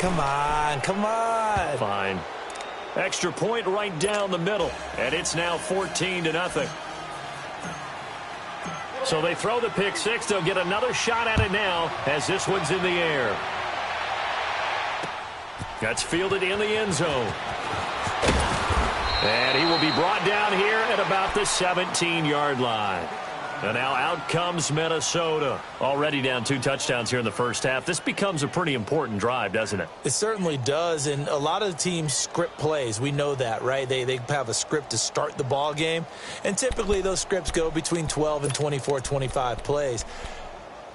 come on, come on. Fine. Extra point right down the middle, and it's now 14-0. So they throw the pick six. They'll get another shot at it now as this one's in the air. That's fielded in the end zone. And he will be brought down here at about the 17-yard line. And now out comes Minnesota. Already down 2 touchdowns here in the first half. This becomes a pretty important drive, doesn't it? It certainly does, and a lot of teams script plays. We know that, right? They have a script to start the ball game, and typically those scripts go between 12 and 24, 25 plays.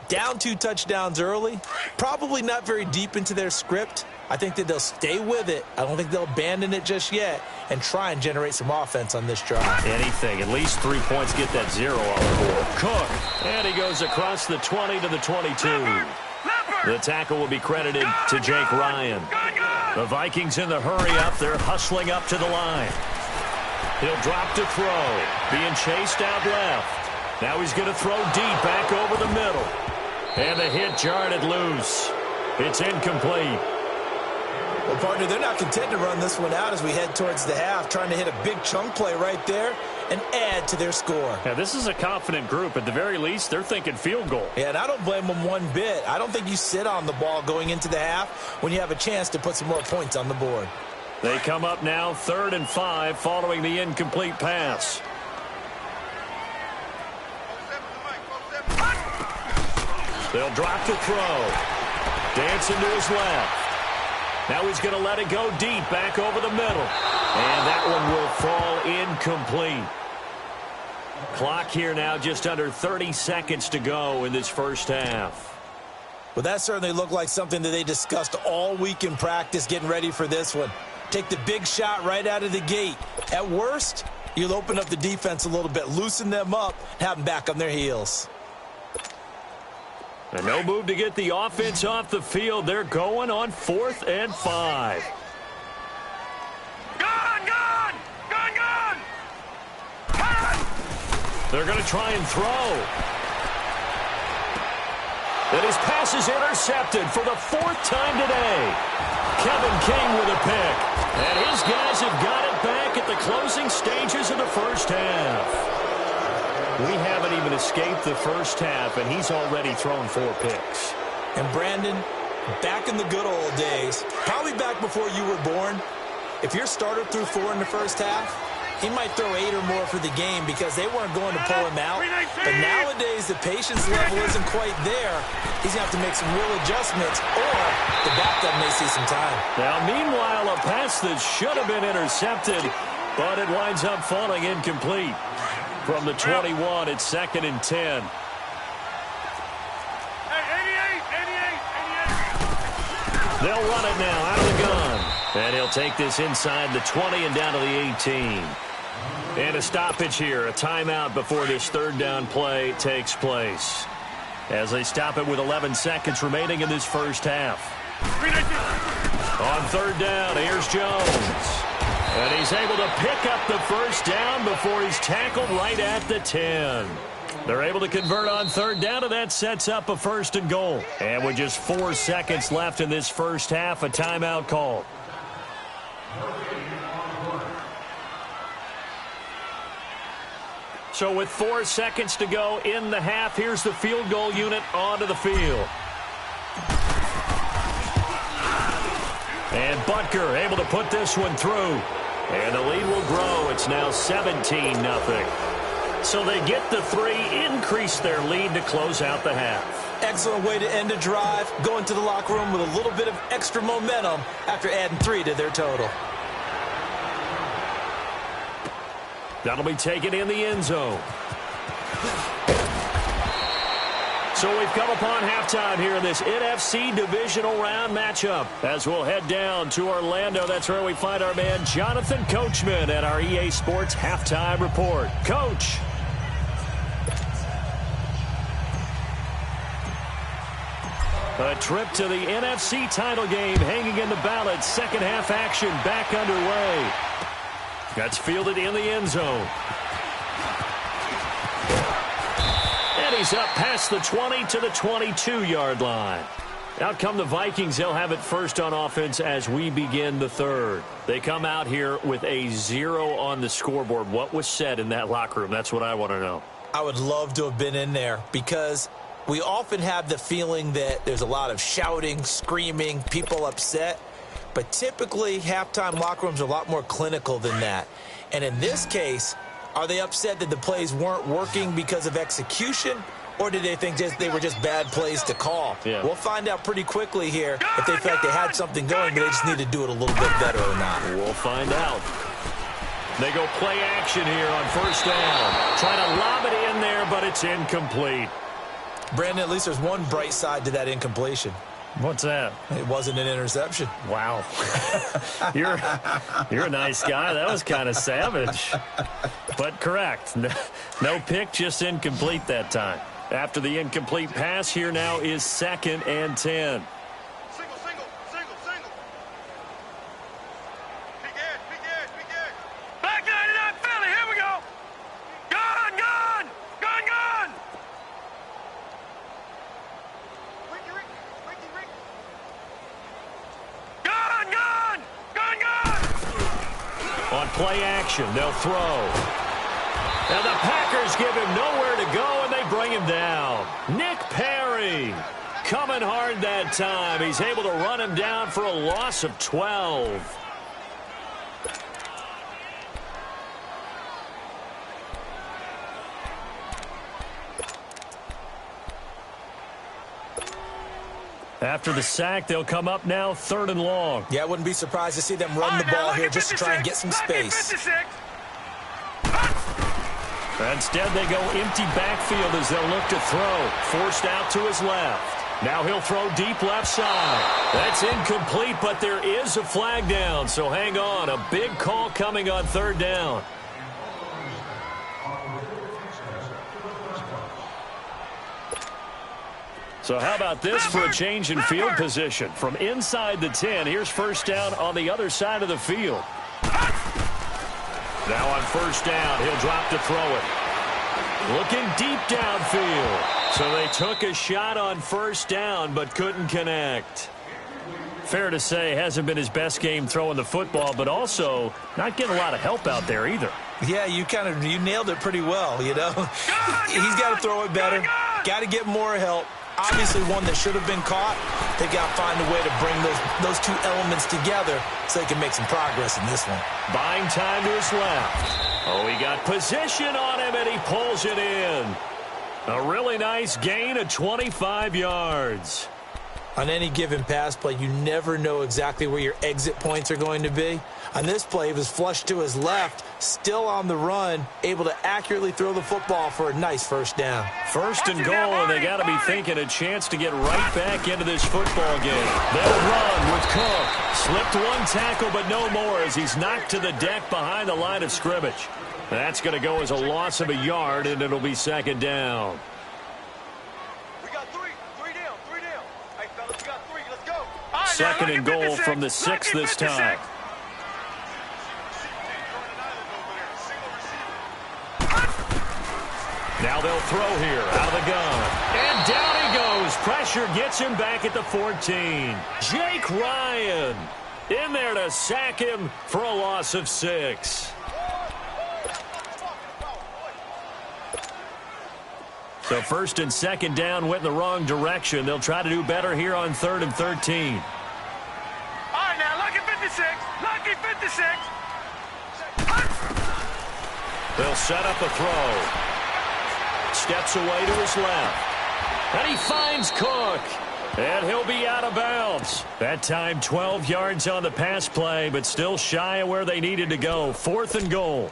Down 2 touchdowns early, probably not very deep into their script. I think that they'll stay with it. I don't think they'll abandon it just yet and try and generate some offense on this drive. Anything. At least 3 points. Get that 0 on the board. Cook. And he goes across the 20 to the 22. The tackle will be credited to Jake Ryan. The Vikings in the hurry up. They're hustling up to the line. He'll drop to throw. Being chased out left. Now he's going to throw deep back over the middle. And the hit jarred it loose. It's incomplete. Well, partner, they're not content to run this one out as we head towards the half, trying to hit a big chunk play right there and add to their score. Yeah, this is a confident group. At the very least, they're thinking field goal. Yeah, and I don't blame them one bit. I don't think you sit on the ball going into the half when you have a chance to put some more points on the board. They come up now 3rd and 5 following the incomplete pass. They'll drop to throw. Dancing to his left. Now he's going to let it go deep back over the middle. And that one will fall incomplete. Clock here now just under 30 seconds to go in this first half. Well, that certainly looked like something that they discussed all week in practice getting ready for this one. Take the big shot right out of the gate. At worst, you'll open up the defense a little bit, loosen them up, and have them back on their heels. And no move to get the offense off the field. They're going on 4th and 5. Gone! They're going to try and throw. And his pass is intercepted for the 4th time today. Kevin King with a pick. And his guys have got it back at the closing stages of the first half. We haven't even escaped the first half, and he's already thrown 4 picks. And Brandon, back in the good old days, probably back before you were born, if your starter threw 4 in the first half, he might throw 8 or more for the game because they weren't going to pull him out. But nowadays, the patience level isn't quite there. He's going to have to make some real adjustments, or the backup may see some time. Now, meanwhile, a pass that should have been intercepted, but it winds up falling incomplete. From the 21, it's 2nd and 10. They'll run it now out of the gun. And he'll take this inside the 20 and down to the 18. And a stoppage here, a timeout before this 3rd down play takes place. As they stop it with 11 seconds remaining in this first half. On 3rd down, here's Jones. And he's able to pick up the first down before he's tackled right at the 10. They're able to convert on 3rd down, and that sets up a 1st and goal. And with just 4 seconds left in this first half, a timeout call. So with 4 seconds to go in the half, here's the field goal unit onto the field. And Butker able to put this one through. And the lead will grow. It's now 17-0. So they get the 3, increase their lead to close out the half. Excellent way to end a drive. Go into the locker room with a little bit of extra momentum after adding 3 to their total. That'll be taken in the end zone. So we've come upon halftime here in this NFC divisional round matchup. As we'll head down to Orlando, that's where we find our man Jonathan Coachman at our EA Sports Halftime Report. Coach. A trip to the NFC title game hanging in the balance. Second half action back underway. That's fielded in the end zone. And he's up past the 20 to the 22-yard line. Out come the Vikings. They'll have it first on offense as we begin the third. They come out here with a 0 on the scoreboard. What was said in that locker room? That's what I want to know. I would love to have been in there because we often have the feeling that there's a lot of shouting, screaming, people upset. But typically, halftime locker rooms are a lot more clinical than that. And in this case, are they upset that the plays weren't working because of execution? Or did they think they were just bad plays to call? Yeah. We'll find out pretty quickly here if they feel like they had something going, but they just need to do it a little bit better or not. We'll find out. They go play action here on first down. Trying to lob it in there, but it's incomplete. Brandon, at least there's one bright side to that incompletion. What's that? It wasn't an interception. Wow. You're a nice guy. That was kind of savage. But correct. No pick, just incomplete that time. After the incomplete pass, here now is 2nd and 10. Single. Big edge. Back 99 Philly, here we go. Gone. Gone. On play action, they'll throw. And the Packers give him nowhere to go, and they bring him down. Nick Perry coming hard that time. He's able to run him down for a loss of 12. After the sack, they'll come up now 3rd and long. Yeah, I wouldn't be surprised to see them run the ball here just to try and get some space. Instead, they go empty backfield as they'll look to throw. Forced out to his left. Now he'll throw deep left side. That's incomplete, but there is a flag down, so hang on. A big call coming on 3rd down. So how about this for a change in field position? From inside the 10, here's first down on the other side of the field. Now on first down, he'll drop to throw it. Looking deep downfield. So they took a shot on first down but couldn't connect. Fair to say, hasn't been his best game throwing the football, but also not getting a lot of help out there either. Yeah, you nailed it pretty well, you know. He's got to throw it better. Got to get more help. Obviously one that should have been caught. They got to find a way to bring those two elements together so they can make some progress in this one. Buying time to his left. Oh, he got position on him, and he pulls it in. A really nice gain of 25 yards. On any given pass play, you never know exactly where your exit points are going to be. On this play, he was flushed to his left, still on the run, able to accurately throw the football for a nice first down. 1st and goal, and they got to be thinking a chance to get right back into this football game. They'll run with Cook. Slipped one tackle, but no more as he's knocked to the deck behind the line of scrimmage. That's going to go as a loss of a yard, and it'll be 2nd down. We got three down. Hey, fellas, we got 3. Let's go. 2nd and goal from the 6 this time. Now they'll throw here out of the gun. And down he goes. Pressure gets him back at the 14. Jake Ryan in there to sack him for a loss of 6. So 1st and 2nd down went in the wrong direction. They'll try to do better here on 3rd and 13. All right, now, lucky 56. They'll set up a throw. Steps away to his left. And he finds Cook. And he'll be out of bounds. That time 12 yards on the pass play, but still shy of where they needed to go. 4th and goal.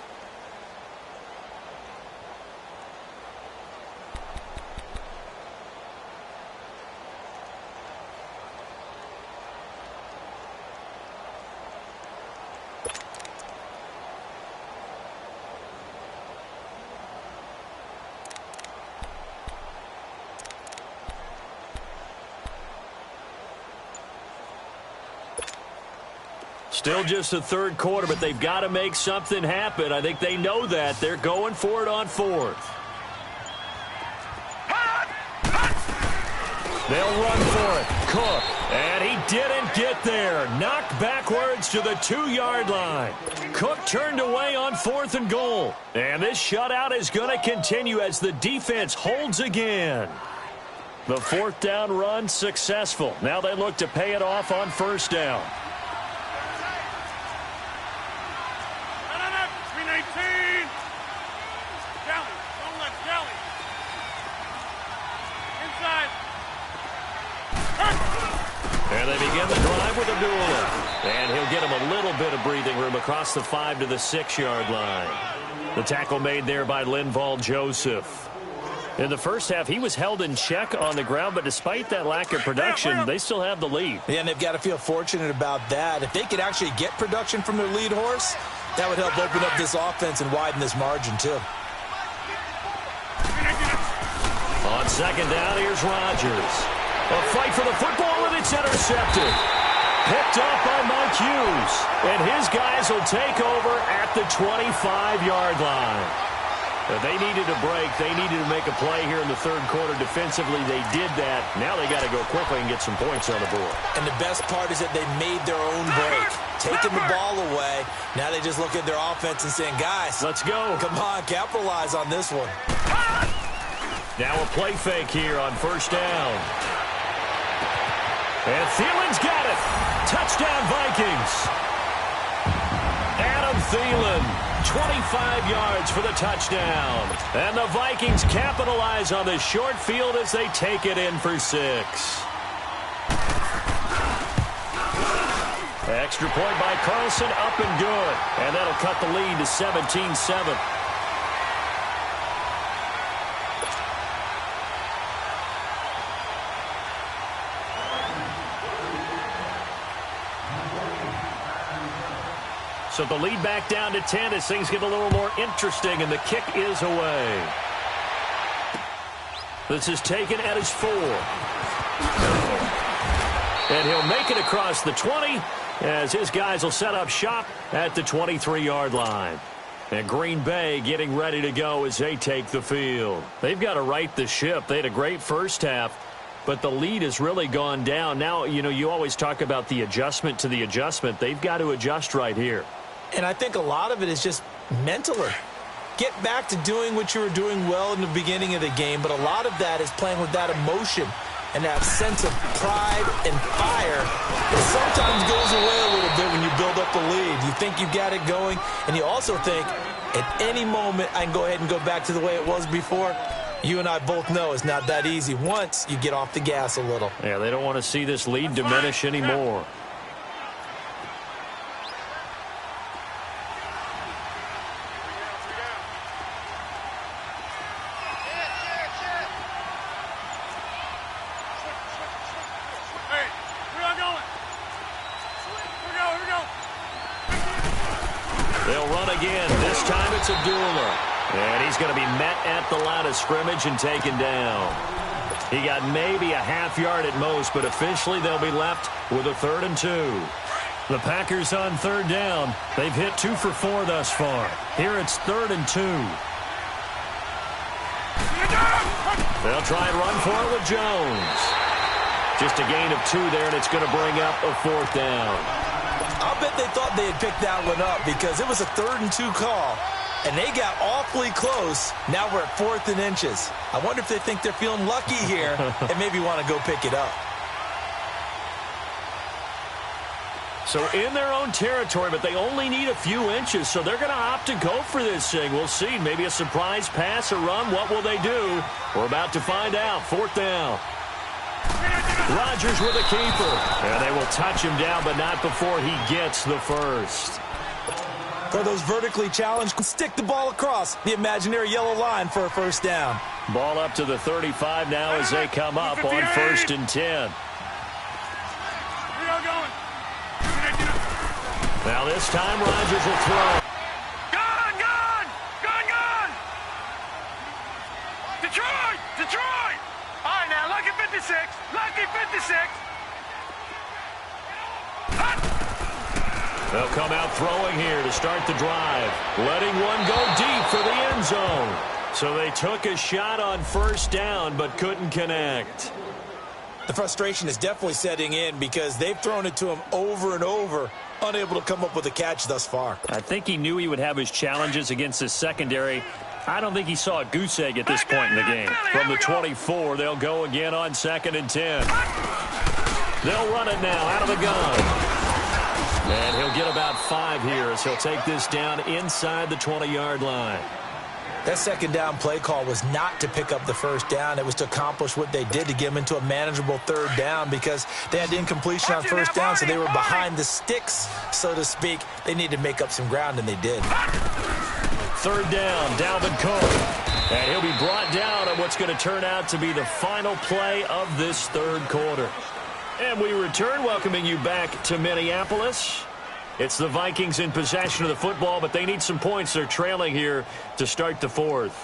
Still just the 3rd quarter, but they've got to make something happen. I think they know that. They're going for it on 4th. They'll run for it. Cook. And he didn't get there. Knocked backwards to the 2-yard line. Cook turned away on 4th and goal. And this shutout is going to continue as the defense holds again. The 4th down run successful. Now they look to pay it off on 1st down. And they begin the drive with Abdullah. And he'll get him a little bit of breathing room across the 5 to the 6-yard line. The tackle made there by Linval Joseph. In the first half, he was held in check on the ground, but despite that lack of production, they still have the lead. Yeah, and they've got to feel fortunate about that. If they could actually get production from their lead horse, that would help open up this offense and widen this margin, too. On 2nd down, here's Rodgers. A fight for the football, and it's intercepted. Picked off by Mike Hughes. And his guys will take over at the 25-yard line. They needed a break. They needed to make a play here in the 3rd quarter. Defensively, they did that. Now they got to go quickly and get some points on the board. And the best part is that they made their own break. Taking the ball away. Now they just look at their offense and saying, guys, let's go. Come on, capitalize on this one. Now a play fake here on 1st down. And Thielen's got it. Touchdown, Vikings. Adam Thielen, 25 yards for the touchdown. And the Vikings capitalize on the short field as they take it in for 6. Extra point by Carlson, up and good. And that'll cut the lead to 17-7. So the lead back down to 10 as things get a little more interesting, and the kick is away. This is taken at his 4. And he'll make it across the 20 as his guys will set up shop at the 23-yard line. And Green Bay getting ready to go as they take the field. They've got to right the ship. They had a great first half, but the lead has really gone down. Now, you always talk about the adjustment to the adjustment. They've got to adjust right here. And I think a lot of it is just mentaler. Get back to doing what you were doing well in the beginning of the game, but a lot of that is playing with that emotion and that sense of pride and fire that sometimes goes away a little bit when you build up the lead. You think you got it going, and you also think at any moment I can go ahead and go back to the way it was before. You and I both know it's not that easy once you get off the gas a little. Yeah, they don't want to see this lead diminish anymore. They'll run again. This time it's Abdullah. And he's going to be met at the line of scrimmage and taken down. He got maybe a half yard at most, but officially they'll be left with a 3rd and 2. The Packers on 3rd down. They've hit 2 for 4 thus far. Here it's 3rd and 2. They'll try and run for it with Jones. Just a gain of 2 there, and it's going to bring up a 4th down. I'll bet they thought they had picked that one up because it was a 3rd and 2 call, and they got awfully close. Now we're at 4th and inches. I wonder if they think they're feeling lucky here and maybe want to go pick it up. So in their own territory, but they only need a few inches, so they're going to opt to go for this thing. We'll see. Maybe a surprise pass or run. What will they do? We're about to find out. 4th down. Rodgers with a keeper. And they will touch him down, but not before he gets the first. For those vertically challenged, stick the ball across the imaginary yellow line for a 1st down. Ball up to the 35 now as they come up on 1st and 10. Now this time Rodgers will throw. Gone! Detroit! All right, now, lucky 56. They'll come out throwing here to start the drive. Letting one go deep for the end zone. So they took a shot on 1st down but couldn't connect. The frustration is definitely setting in because they've thrown it to him over and over, unable to come up with a catch thus far. I think he knew he would have his challenges against his secondary. I don't think he saw a goose egg at this point in the game. From the 24, they'll go again on 2nd and 10. They'll run it now out of the gun. And he'll get about 5 here as he'll take this down inside the 20-yard line. That second down play call was not to pick up the first down. It was to accomplish what they did to get them into a manageable third down because they had incompletion on first down, so they were behind the sticks, so to speak. They needed to make up some ground, and they did. Third down, Dalvin Cook. And he'll be brought down on what's going to turn out to be the final play of this third quarter. And we return, welcoming you back to Minneapolis. It's the Vikings in possession of the football, but they need some points. They're trailing here to start the fourth.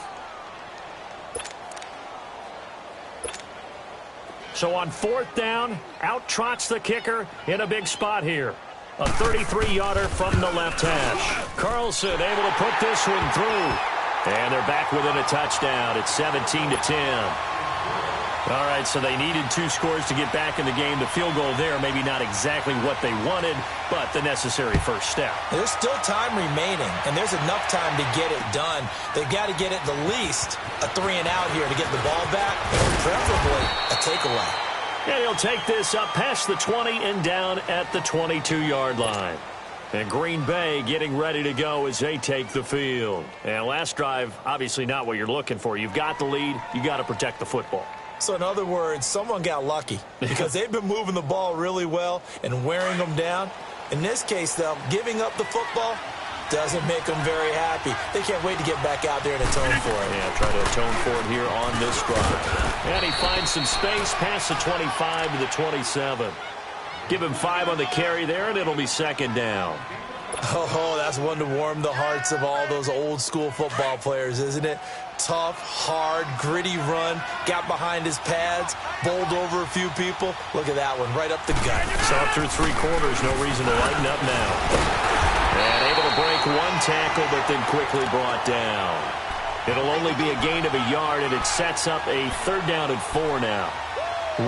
So on 4th down, out trots the kicker in a big spot here. A 33-yarder from the left hash. Carlson able to put this one through. And they're back within a touchdown. It's 17-10. All right, so they needed 2 scores to get back in the game. The field goal there, maybe not exactly what they wanted, but the necessary first step. There's still time remaining, and there's enough time to get it done. They've got to get at the least a 3-and-out here to get the ball back, and preferably a takeaway. And he'll take this up past the 20 and down at the 22-yard line. And Green Bay getting ready to go as they take the field. And last drive, obviously not what you're looking for. You've got the lead. You got to protect the football. So, in other words, someone got lucky because they've been moving the ball really well and wearing them down. In this case, though, giving up the football doesn't make them very happy. They can't wait to get back out there and atone for it. Yeah, try to atone for it here on this drive. And he finds some space past the 25 to the 27. Give him 5 on the carry there, and it'll be 2nd down. Oh, that's one to warm the hearts of all those old-school football players, isn't it? Tough, hard, gritty run, got behind his pads, bowled over a few people. Look at that one, right up the gut. Saw through 3 quarters, no reason to lighten up now. And able to break 1 tackle, but then quickly brought down. It'll only be a gain of a yard, and it sets up a 3rd down and 4 now.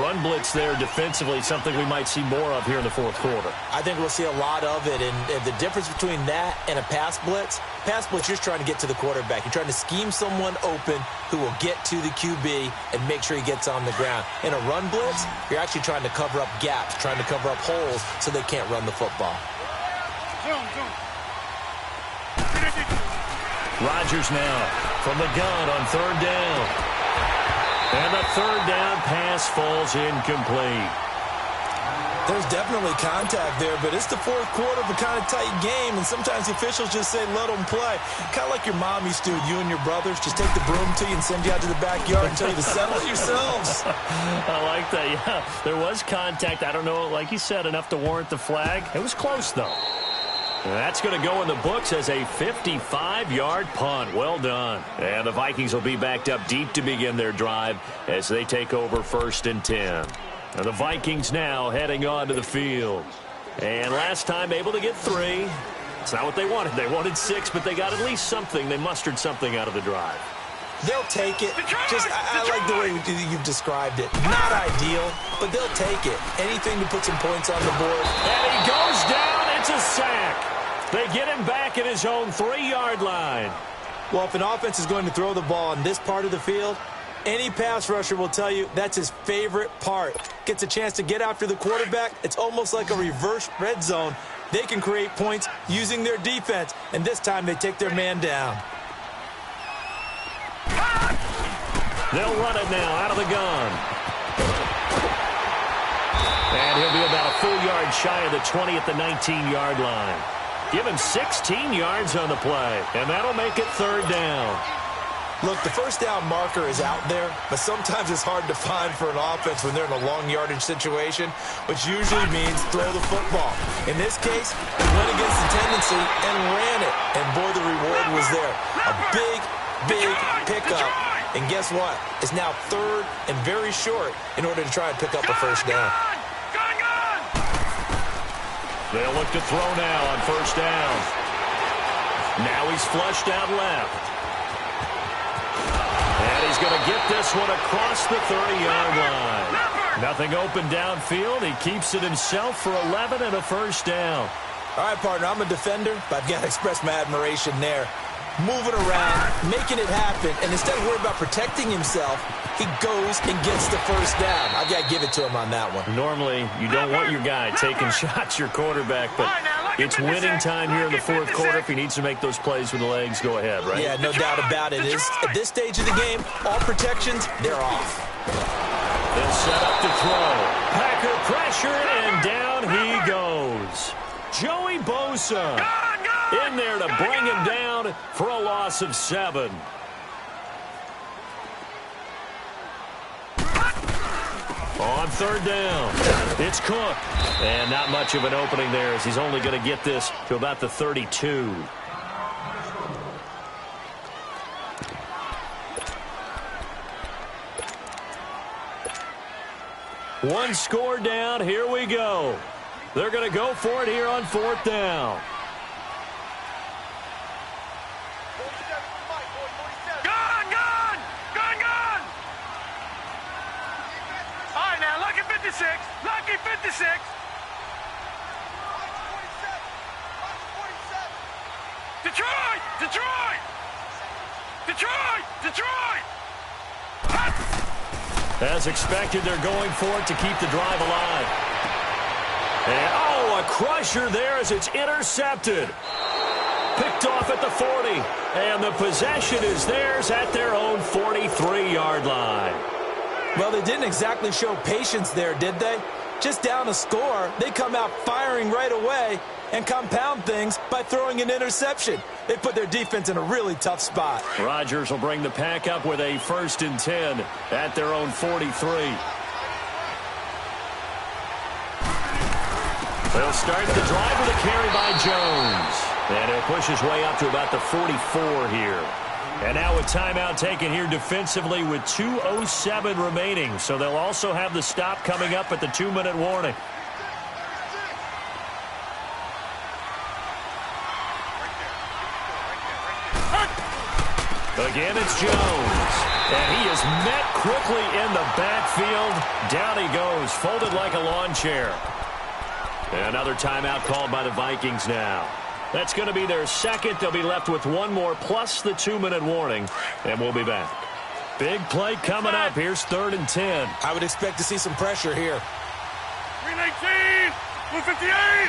Run blitz there defensively, something we might see more of here in the 4th quarter. I think we'll see a lot of it, and the difference between that and a pass blitz, you're just trying to get to the quarterback. You're trying to scheme someone open who will get to the QB and make sure he gets on the ground. In a run blitz, you're actually trying to cover up gaps, trying to cover up holes so they can't run the football. Rodgers now from the gun on 3rd down. And the 3rd down pass falls incomplete. There's definitely contact there, but it's the 4th quarter of a kind of tight game, and sometimes the officials just say let them play. Kind of like your mom used to with you and your brothers. Just take the broom to you and send you out to the backyard and tell you to settle it yourselves. I like that, yeah. There was contact. I don't know, like you said, enough to warrant the flag. It was close, though. And that's going to go in the books as a 55-yard punt. Well done. And the Vikings will be backed up deep to begin their drive as they take over 1st and 10. And the Vikings now heading on to the field. And last time able to get 3. It's not what they wanted. They wanted 6, but they got at least something. They mustered something out of the drive. They'll take it. I like the way you've described it. Not ideal, but they'll take it. Anything to put some points on the board. And he goes down. It's a sack. They get him back at his own 3-yard line. Well, if an offense is going to throw the ball on this part of the field, any pass rusher will tell you that's his favorite part. Gets a chance to get after the quarterback. It's almost like a reverse red zone. They can create points using their defense, and this time they take their man down. They'll run it now out of the gun. And he'll be about a full yard shy of the 20 at the 19-yard line. Give him 16 yards on the play, and that'll make it 3rd down. Look, the first down marker is out there, but sometimes it's hard to find for an offense when they're in a long yardage situation, which usually means throw the football. In this case, he went against the tendency and ran it, and boy, the reward was there. A big pickup, and guess what? It's now 3rd and very short in order to try and pick up a first down. They'll look to throw now on 1st down. Now he's flushed out left. And he's going to get this one across the 30-yard line. Nothing open downfield. He keeps it himself for 11 and a first down. All right, partner, I'm a defender, but I've got to express my admiration there. Moving around, making it happen, and instead of worrying about protecting himself, he goes and gets the first down. I've got to give it to him on that one. Normally, you don't want your guy taking shots, your quarterback, but it's winning time here in the fourth quarter. If he needs to make those plays with the legs, go ahead, right? Yeah, no doubt about it. At this stage of the game, all protections, they're off. They'll set up to throw. Packer pressure, and down he goes. Joey Bosa in there to bring him down for a loss of 7. On third down, it's Cook. And not much of an opening there as he's only going to get this to about the 32. One score down. Here we go. They're going to go for it here on fourth down. Gone! All right, now, lucky 56. Lucky 56. Detroit! As expected, they're going for it to keep the drive alive. And, a crusher there as it's intercepted. Picked off at the 40. And the possession is theirs at their own 43-yard line. Well, they didn't exactly show patience there, did they? Just down a score, they come out firing right away and compound things by throwing an interception. They put their defense in a really tough spot. Rodgers will bring the pack up with a 1st and 10 at their own 43. They'll start the drive with a carry by Jones. And he'll push his way up to about the 44 here. And now a timeout taken here defensively with 2:07 remaining. So they'll also have the stop coming up at the 2-minute warning. Again, it's Jones. And he is met quickly in the backfield. Down he goes, folded like a lawn chair. Another timeout called by the Vikings now. That's going to be their second. They'll be left with one more plus the 2-minute warning. And we'll be back. Big play coming up. Here's 3rd and 10. I would expect to see some pressure here. 319! 258!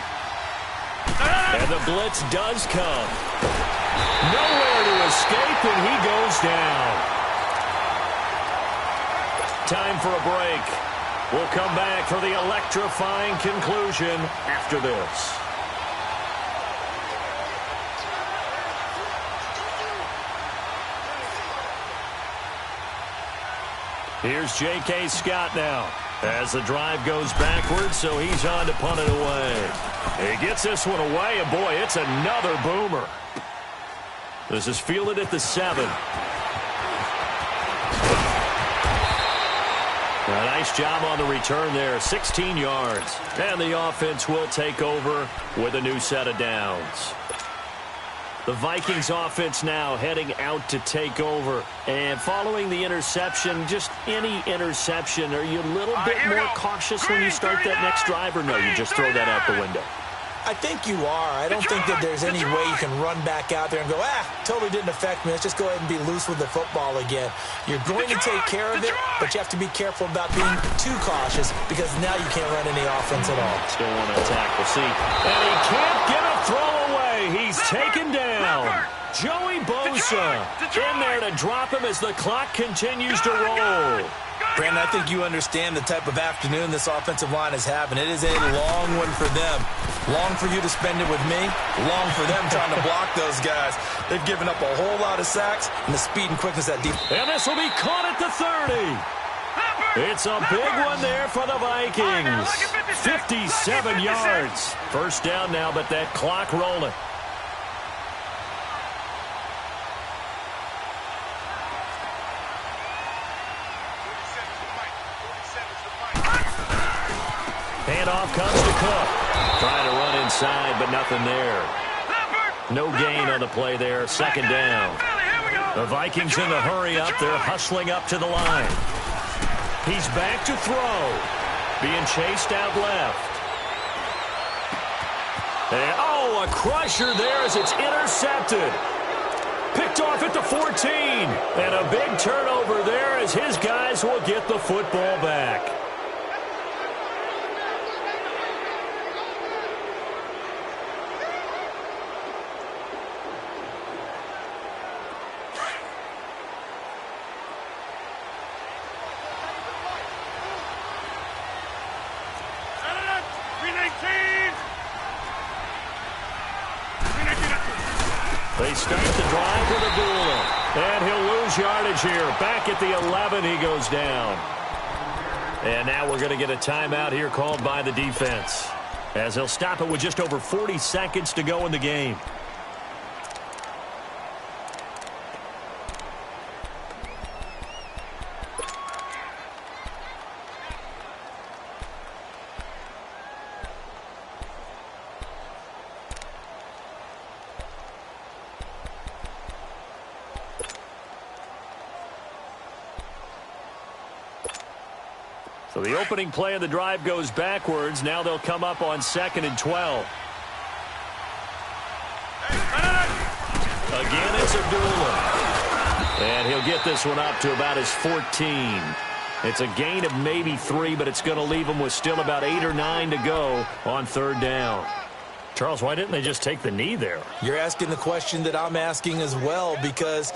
And the blitz does come. Nowhere to escape, and he goes down. Time for a break. We'll come back for the electrifying conclusion after this. Here's J.K. Scott now as the drive goes backwards, so he's on to punt it away. He gets this one away, and boy, it's another boomer. This is fielded at the 7. A nice job on the return there, 16 yards. And the offense will take over with a new set of downs. The Vikings offense now heading out to take over. And following the interception, just any interception, are you a little bit more cautious when you start that next drive, or no, you just throw that out the window? I think you are. I don't think that there's any way you can run back out there and go, totally didn't affect me. Let's just go ahead and be loose with the football again. You're going to take care of it, but you have to be careful about being too cautious because now you can't run any offense at all. Still want to attack. We'll see. And he can't get a throw away. He's taken down. Joey Bosa in there to drop him as the clock continues to roll. Brandon, I think you understand the type of afternoon this offensive line is having. It is a long one for them. Long for you to spend it with me. Long for them trying to block those guys. They've given up a whole lot of sacks, and the speed and quickness that defense. And this will be caught at the 30. It's a big one there for the Vikings. 57 yards. First down now, but that clock rolling. Handoff comes to Cook. Trying to run inside, but nothing there. No gain on the play there. 2nd down. The Vikings in the hurry up. They're hustling up to the line. He's back to throw. Being chased out left. And, oh, a crusher there as it's intercepted. Picked off at the 14. And a big turnover there as his guys will get the football back. They start the drive with Pvzgw2. And he'll lose yardage here. Back at the 11, he goes down. And now we're going to get a timeout here called by the defense, as he'll stop it with just over 40 seconds to go in the game. So the opening play of the drive goes backwards. Now they'll come up on 2nd and 12. Again, it's Pvzgw2. And he'll get this one up to about his 14. It's a gain of maybe 3, but it's going to leave him with still about 8 or 9 to go on 3rd down. Charles, why didn't they just take the knee there? You're asking the question that I'm asking as well, because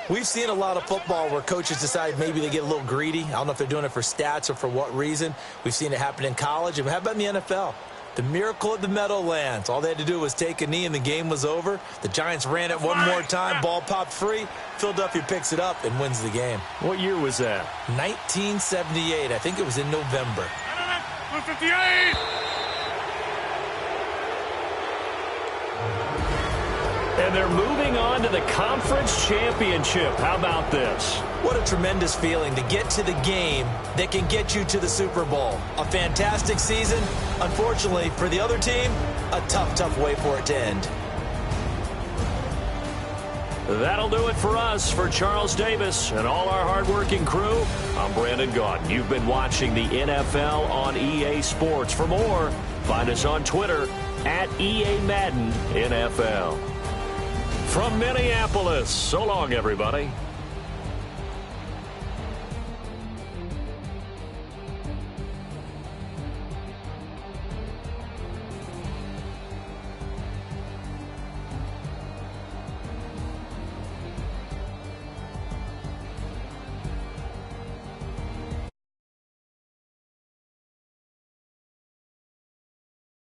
we've seen a lot of football where coaches decide maybe they get a little greedy. I don't know if they're doing it for stats or for what reason. We've seen it happen in college. And how about in the NFL? The miracle of the Meadowlands. All they had to do was take a knee and the game was over. The Giants ran it one more time. Ball popped free. Philadelphia picks it up and wins the game. What year was that? 1978. I think it was in November. 158! And they're moving on to the conference championship. How about this? What a tremendous feeling to get to the game that can get you to the Super Bowl. A fantastic season. Unfortunately, for the other team, a tough way for it to end. That'll do it for us. For Charles Davis and all our hardworking crew, I'm Brandon Gaudin. You've been watching the NFL on EA Sports. For more, find us on Twitter at EA Madden NFL. From Minneapolis, so long, everybody.